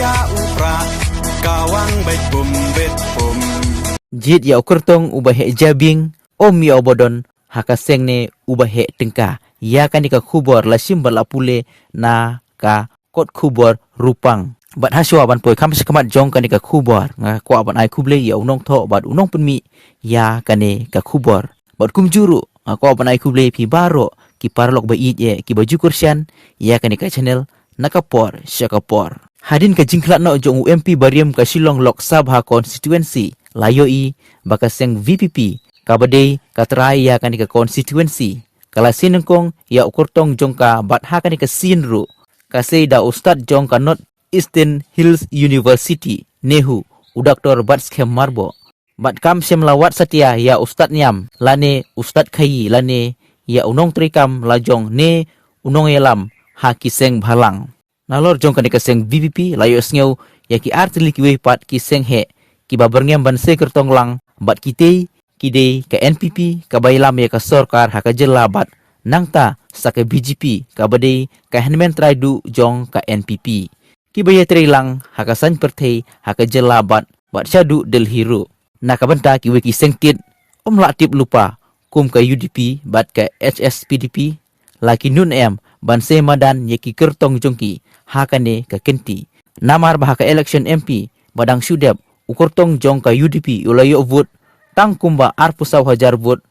ya upra kawang baik bumbet bum jit ya ukurtong ubah he jabing om ya obodon hakaseng ne ubah he tengka ya kanika khubor lasim balapule na ka kot khubor rupang bat haswa ban poi kham sekamat jong kanika khubor nga kwa ban ai khuble ya unong tho bat unong penmi ya kane ka khubor bat kumjuru kwa ban ai khuble pi baro ki parlok ba ye ki baju kursian ya kanika channel nakapor syakapor hadin ka jingklat no jong UMP Bariam ka Shillong Lok Sabha constituency layoi bakaseng VPP kabade katrai ya kanika constituency kala sinengkong ya ukurtong jongka bat ha kanika sinru kasei da ustad jongka North Eastern Hills University Nehu Dr. Batskem Marbo bat kam sem lawat satia ya ustad nyam lane ustad khai lane ya unong trikam lajong ne unong yelam ha kiseng bhalang nalor jong kanika seng VPP layo sngew ya ki artili kiwe pat kiseng he ki baberngem ban se kertong lang bat kite kide ka NPP ka bailam ya ka sarkar ha ka jelabat nangta sa ka BJP ka bade ka henmen traidu jong ka NPP ki baya trilang ha ka san perthei ha ka jelabat bat syadu del hero na ka banta ki we ki sengtit latip lupa kum ka UDP bat ka HSPDP laki nun em ban se madan ye ki kertong jongki ha kane ka kenti namar bah ka election MP badang sudep ukurtong jong ka UDP ulayo vote tang kumba arpusaw hajar vote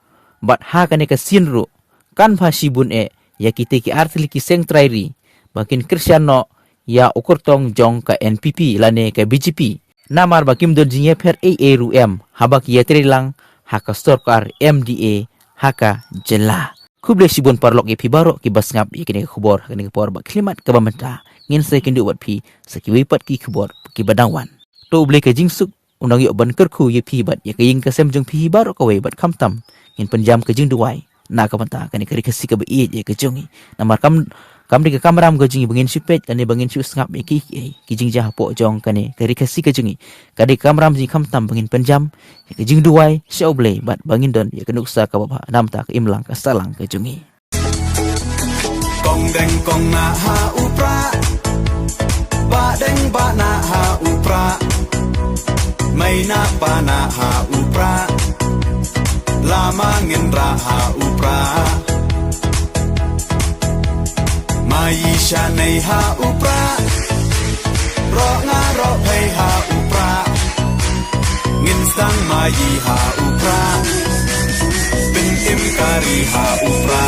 bat ha kane ka sinru kan phasibun ya kite ki artli ki seng trairi bakin krisyano ya ukurtong jong ka NPP lane ka BJP namar bakim don jinge pher ru em habak yetri lang haka storkar MDA haka jela kuble sibun parlok ye pibaro ki basngap ye kini khubor kini por ba klimat ka bamenta ngin se kindu wat pi sakiwi pat ki khubor ki badangwan to ble ka jingsuk unang yo ban kerku ye pi bat ye kaying kasem jong pi baro ka we bat khamtam ngin penjam ka jing duwai na ka banta kani kari kasi ka ba ye ka jongi namar kam di ka kamram go jingi bangin sipet kani bangin su ngap ye ki jing jah po jong kani kari kasi ka jongi kadi kamram jing khamtam bangin penjam ye ka jing duwai se oble bat bangin don ye kenuksa ka baba namta ka imlang ka salang ka jongi kong deng kong na ha upra ba deng ba na ha upra mai na pa na ha upra lama ngendra ha upra mai sha nei ha upra ro nga ro phei ha upra ngin sang mai ha upra bin im kari ha upra